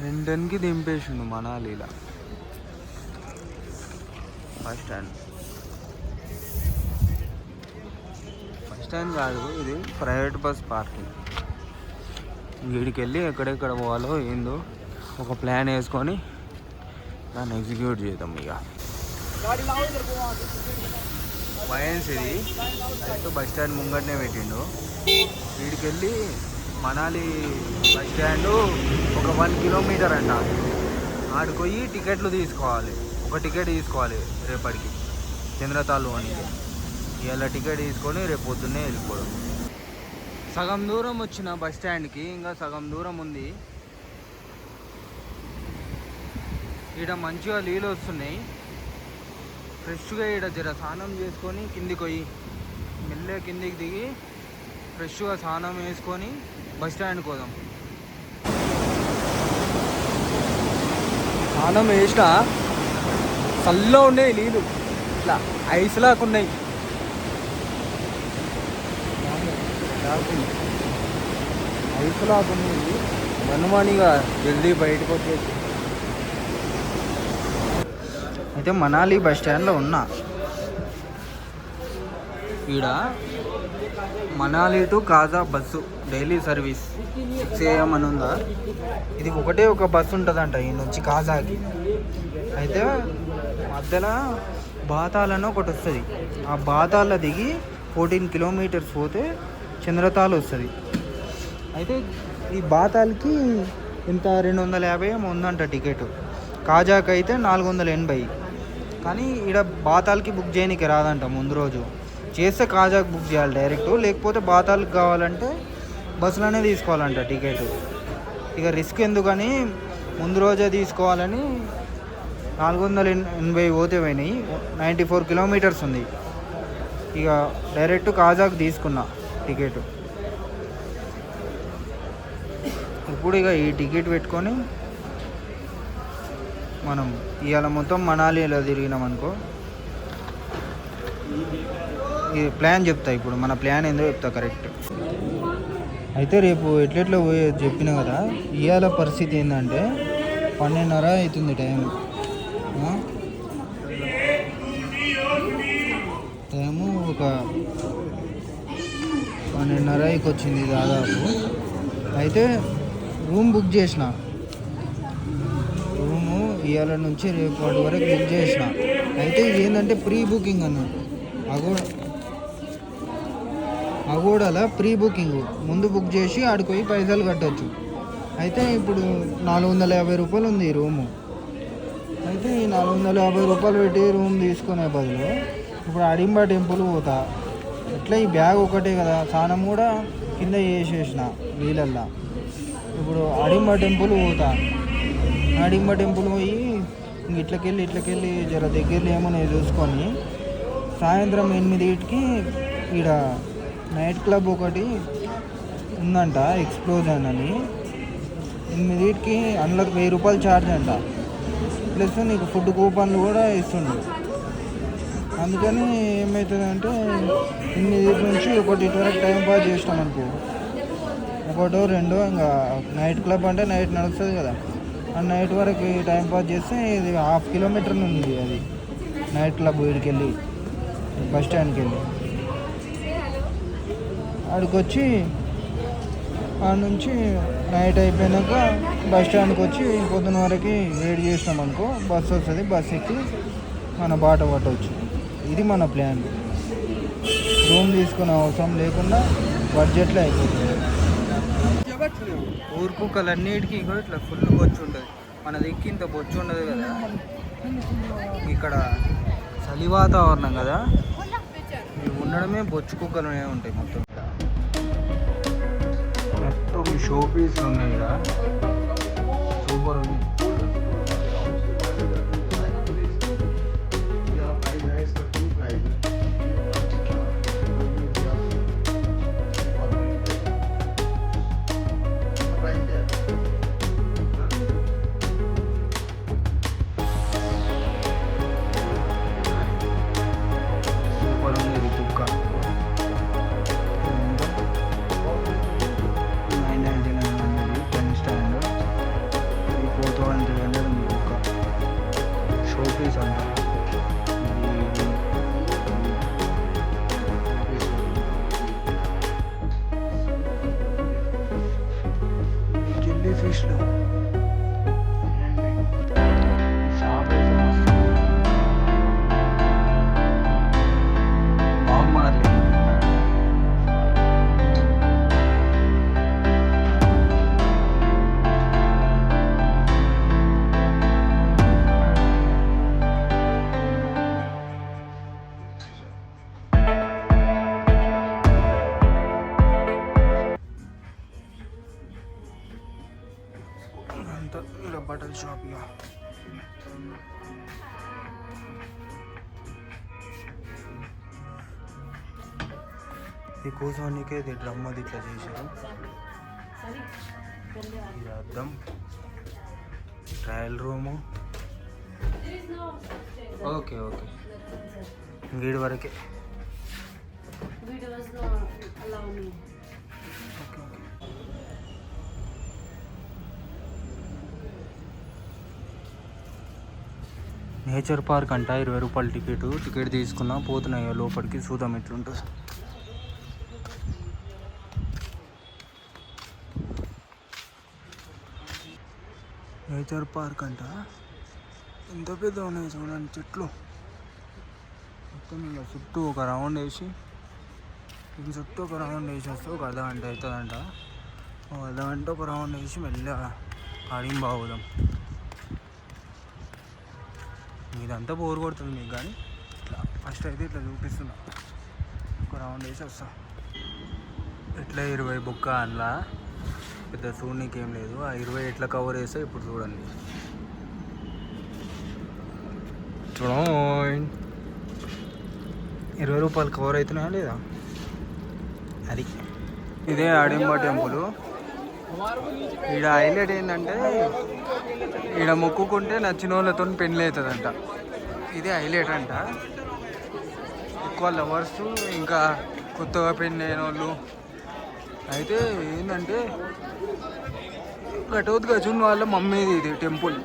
రెండన్కి దింపేసిండు మనాలిలా bus stand. Bus stand కాదు, ఇది private bus parking. వీడికి వెళ్ళి ఎక్కడెక్కడ పోవాలో ఏందో ఒక ప్లాన్ వేసుకొని దాన్ని ఎగ్జిక్యూట్ చేద్దాం. ఇక వైన్స్ ఇది డైరెక్ట్ బస్ స్టాండ్ ముంగటనే పెట్టిండు. వీడికి వెళ్ళి మనాలి బస్ స్టాండు ఒక 1 కిలోమీటర్ అంట. ఆడికి పోయి టికెట్లు తీసుకోవాలి. ఒక టికెట్ తీసుకోవాలి రేపటికి చంద్రతాలు అని. ఇలా టికెట్ తీసుకొని రేపు పొద్దున్నే వెళ్ళిపోవడం. సగం దూరం వచ్చిన బస్ స్టాండ్కి, ఇంకా సగం దూరం ఉంది. ఈడ మంచిగా నీళ్ళు వస్తున్నాయి. ఫ్రెష్గా ఈడ జర స్నానం చేసుకొని కిందికి పోయి మెల్లె కిందికి దిగి ఫ్రెష్గా స్నానం వేసుకొని బస్ స్టాండ్కి పోదాం. స్నానం వేసిన చల్లగా ఉన్నాయి నీళ్ళు, ఇట్లా ఐస్ లాగా ఉన్నాయి. ఐస్ లాగా ఉన్నాయి. వనమానిగా జల్దీ బయటకు వచ్చేసి అయితే మనాలి బస్ స్టాండ్లో ఉన్నా. ఈడ Manali to Kaza bus daily service 6 AM అని ఉందా. ఇది ఒకటే ఒక బస్సు ఉంటుందంట ఈ నుంచి కాజాకి. అయితే మధ్యలో బాతాలని ఒకటి వస్తుంది. ఆ బాతాల దిగి 14 కిలోమీటర్స్ పోతే చంద్రతాల్ వస్తుంది. అయితే ఈ బాతాల్కి ఇంత 250 ఏమో ఉందంట టికెట్. కాజాకి అయితే 480. కానీ ఇక్కడ బాతాల్కి బుక్ చేయడానికి రాదంట. ముందు రోజు చేస్తే కాజాకి బుక్ చేయాలి డైరెక్ట్, లేకపోతే బాతాల్కి కావాలంటే బస్సులోనే తీసుకోవాలంట టికెట్. ఇక రిస్క్ ఎందుకని ముందు రోజే తీసుకోవాలని 480 పోతే పోయినాయి. 94 కిలోమీటర్స్ ఉంది. ఇక డైరెక్ట్ కాజాకి తీసుకున్నా టికెట్. ఇప్పుడు ఇక ఈ టికెట్ పెట్టుకొని మనం ఇవాళ మొత్తం మనాలిలో తిరిగినాం అనుకో. ఈ ప్లాన్ చెప్తా, ఇప్పుడు మన ప్లాన్ ఏందో చెప్తా కరెక్ట్. అయితే రేపు ఎట్లెట్లా పోయే చెప్పిన కదా. ఇవాళ పరిస్థితి ఏంటంటే 12:30 అవుతుంది టైము. ఒక 12:30కి వచ్చింది దాదాపు. అయితే రూమ్ బుక్ చేసిన. రూము ఇవాళ నుంచి రేపటి వరకు బుక్ చేసిన. అయితే ఇది ఏంటంటే ప్రీ బుకింగ్ అన్నట్టు. అగోడాల ప్రీ బుకింగ్, ముందు బుక్ చేసి ఆడికి పోయి పైసలు కట్టవచ్చు. అయితే ఇప్పుడు 450 రూపాయలు ఉంది ఈ రూము. అయితే ఈ 450 రూపాయలు పెట్టి రూమ్ తీసుకునే బదులు ఇప్పుడు అడింబా టెంపుల్ పోతా. ఎట్లా ఈ బ్యాగ్ ఒకటే కదా, స్నానం కూడా కింద చేసేసిన నీళ్ళల్లో. ఇప్పుడు అడింబా టెంపుల్ పోతా. అడింబా టెంపుల్ పోయి ఇట్లకెళ్ళి జర దగ్గరలో ఏమో చూసుకొని సాయంత్రం 8కి ఈడ నైట్ క్లబ్ ఒకటి ఉందంట, ఎక్స్ప్లోజన్ అని. 8కి అందులోకి 1000 రూపాయలు ఛార్జ్ అంట. ప్లస్ నీకు ఫుడ్ కూపన్లు కూడా ఇస్తుండు. అందుకని ఏమవుతుందంటే 8 నుంచి 1 వరకు టైం పాస్ చేసినాం అనుకో. 1 2 ఇంకా నైట్ క్లబ్ అంటే నైట్ నడుస్తుంది కదా, ఆ నైట్ వరకు టైం పాస్ చేస్తే ఇది 1/2 కిలోమీటర్ ఉంది అది నైట్ క్లబ్. వీడికి వెళ్ళి బస్ స్టాండ్కి వెళ్ళి ఆడికి వచ్చి ఆ నుంచి నైట్ అయిపోయినాక బస్ స్టాండ్కి వచ్చి పొద్దున వరకు వెయిట్ చేసినాం అనుకో, బస్సు వస్తుంది. బస్ ఎక్కి మన బాట పట్టవచ్చు. ఇది మన ప్లాన్. రూమ్ తీసుకునే అవసరం లేకుండా బడ్జెట్లో అయిపోతుంది. ఊరు కుక్కలన్నిటికీ కూడా ఇట్లా ఫుల్ బొచ్చు ఉంటుంది. మనది ఎక్కి ఇంత బొచ్చు ఉండదు కదా. ఇక్కడ చలి వాతావరణం కదా, ఇవి ఉండడమే బొచ్చు కుక్కలు ఉంటాయి మొత్తం. మొత్తం షో పీస్ ఉన్నాయి ఇక్కడ. సూపర్ ఉంది. రూపీస్ అంట. జిల్లీ ఫిష్లో బట్టల షాప్. ఇక ఈ కూర్చోనికే ఇది డ్రమ్ అది ఇట్లా చేశారు. ఇది అద్దం, ట్రయల్ రూము. ఓకే ఓకే, గీడి వరకే. నేచర్ పార్క్ అంట, 20 రూపాయలు టికెట్ తీసుకున్నా. పోతున్నాయి లోపలికి, చూద్దాం ఎట్లుంటుంది. నేచర్ పార్క్ అంట, ఎంత పెద్ద ఉన్నాయి చూడండి చెట్లు. మొత్తం ఇలా చుట్టూ ఒక రౌండ్ వేసి, చుట్టూ ఒక రౌండ్ వేసి వస్తే ఒక అర్ధగంట అవుతుందంట. అర్ధగంట ఒక రౌండ్ వేసి మెల్లగా ఆడిం బాగుదాం. ఇదంతా బోర్ కొడుతుంది మీకు, కానీ ఇట్లా ఫస్ట్ అయితే ఇట్లా చూపిస్తున్నా. ఒక రౌండ్ వేసి వస్తా. ఎట్లా 20 బుక్క అందులో పెద్ద చూడనీకి ఏం లేదు. ఆ 20 ఎట్లా కవర్ చేస్తే ఇప్పుడు చూడండి. చూడండి 20 రూపాయలు కవర్ అవుతున్నాయా లేదా? అది ఇదే ఆడింబా టెంపుల్. ఈడ హైలైట్ ఏంటంటే, ఈడ మొక్కుకుంటే నచ్చిన వాళ్ళతో పెళ్ళి అవుతుందంట. ఇదే హైలైట్ అంట. ఎక్కువ లవర్స్, ఇంకా కొత్తగా పెళ్ళి అయిన వాళ్ళు అయితే ఏంటంటే, ఘటోత్ గజున్ వాళ్ళ మమ్మీది ఇది టెంపుల్.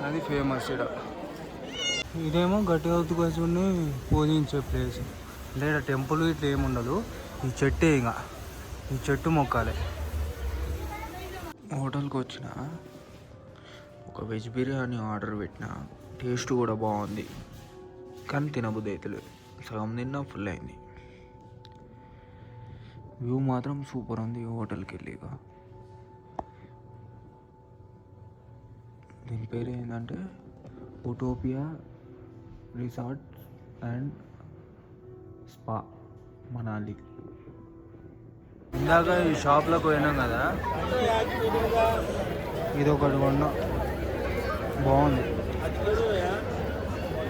అది ఫేమస్ ఇక్కడ. ఇదేమో ఘటోత్ గజున్ని పూజించే ప్లేస్. లేదా టెంపుల్ ఇట్లా ఏముండదు, ఈ చెట్టే. ఇంకా ఈ చెట్టు మొక్కాలి. హోటల్కి వచ్చిన ఒక వెజ్ బిర్యానీ ఆర్డర్ పెట్టిన. టేస్ట్ కూడా బాగుంది, కానీ తినబుద్ధి అవుతలేదు. సగం తిన్నా ఫుల్ అయింది. వ్యూ మాత్రం సూపర్ ఉంది హోటల్కి వెళ్ళి. దీని పేరు ఏంటంటే ఉటోపియా రిసార్ట్ అండ్ స్పా మనాలి. ఇందాక ఈ షాప్లోకి పోయినాం కదా, ఇది ఒకటి కొన్నా. బాగుంది,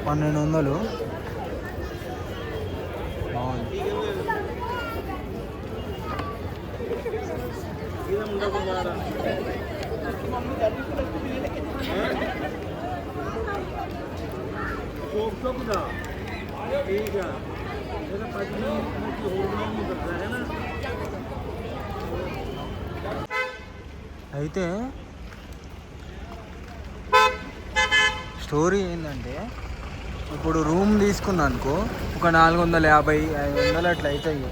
1200. బాగుంది. అయితే స్టోరీ ఏంటంటే, ఇప్పుడు రూమ్ తీసుకున్నా అనుకో, ఒక 450-500 అట్లా అవుతాయి.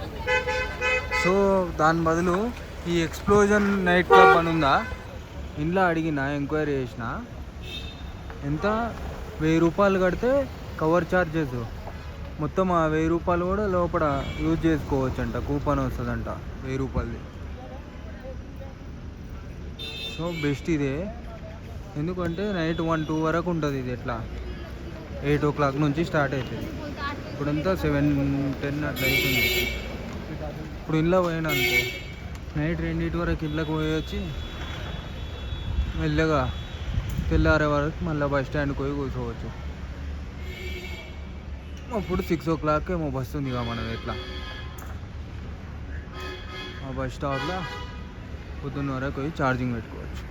సో దాని బదులు ఈ ఎక్స్ప్లోజన్ నైట్ క్లబ్ అని ఉందా, ఇంట్లో అడిగిన, ఎంక్వైరీ చేసిన. ఎంత 1000 రూపాయలు కడితే కవర్ ఛార్జెస్ మొత్తం. ఆ 1000 రూపాయలు కూడా లోపల యూజ్ చేసుకోవచ్చు అంట. కూపన్ వస్తుందంట 1000 రూపాయలది. సో బెస్ట్ ఇదే, ఎందుకంటే నైట్ 1-2 వరకు ఉంటుంది. ఇది ఎట్లా 8 o'clock నుంచి స్టార్ట్ అవుతుంది. ఇప్పుడంతా 7-10 అట్లా అవుతుంది. ఇప్పుడు ఇంట్లో పోయినా అనుకో, నైట్ 2 వరకు ఇళ్ళకి పోయొచ్చి మెల్లగా తెల్లారే వరకు మళ్ళీ బస్ స్టాండ్కి పోయి కూర్చోవచ్చు. అప్పుడు 6 o'clock ఏమో బస్సు ఉంది. మనం ఎట్లా ఆ బస్ స్టాప్లో పొద్దున్న వరకు పోయి ఛార్జింగ్ పెట్టుకోవచ్చు.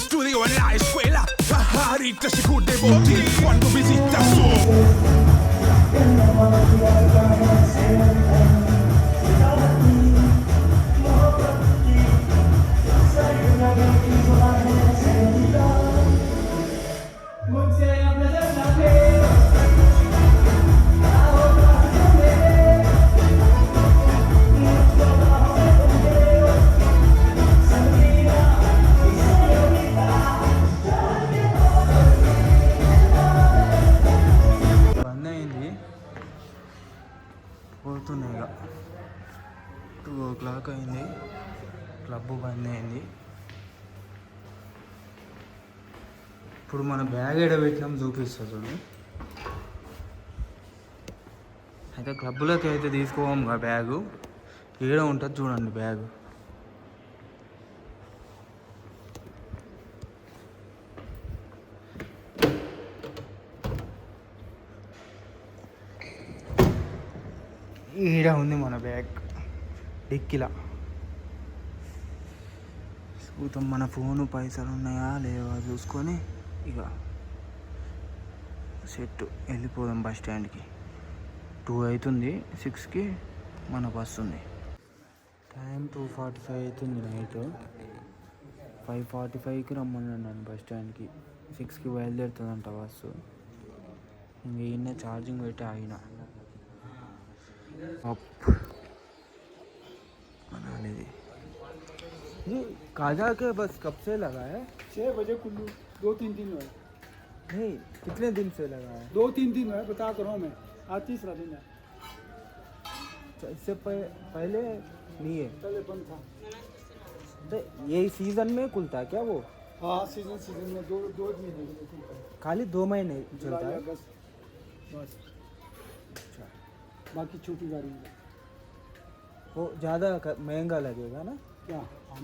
studio e la escuela. Pajarita sigur de botín cuando visitas su. బంద్ అయింది, పోతున్నాయి ఇక. 2 o'clock అయింది, క్లబ్ బంద్ అయింది. ఇప్పుడు మన బ్యాగ్ ఎడ పెట్టినాం చూపిస్తా చూడు. అయితే క్లబ్లోకి అయితే తీసుకోము బ్యాగు, ఏడ ఉంటుంది చూడండి బ్యాగు. ఈడ ఉంది మన బ్యాగ్ డిక్కిలా. చూద్దాం మన ఫోను పైసలు ఉన్నాయా లేవా చూసుకొని ఇక సెట్ వెళ్ళిపోదాం బస్ స్టాండ్కి. 2 అవుతుంది, 6కి మన బస్సు ఉంది. టైం 2:45 అవుతుంది నైట్. 5:45కి రమ్మన్నాను నన్ను బస్ స్టాండ్కి. 6కి బయలుదేరుతుందంట బస్సు. ఇంక ఈయన ఛార్జింగ్ పెట్టి ఆగిన. जी काजा के बस कब से लगा है? 6 बजे कुल्लू 2-3 दिन हुए। नहीं, कितने दिन से लगा है? 2-3 दिन हुए, बता कर रहा हूँ मैं, आज 3रा दिन है। इससे पहले नहीं है? पहले बंद था। तो ये सीजन में खुलता है क्या वो? हाँ, सीजन में दो महीने खुलता है। खाली 2 महीने चलता जुलाई है? अगस्त बस, अच्छा, बाकी छोटी गाड़ी है। वो ज़्यादा महंगा लगेगा ना? क्या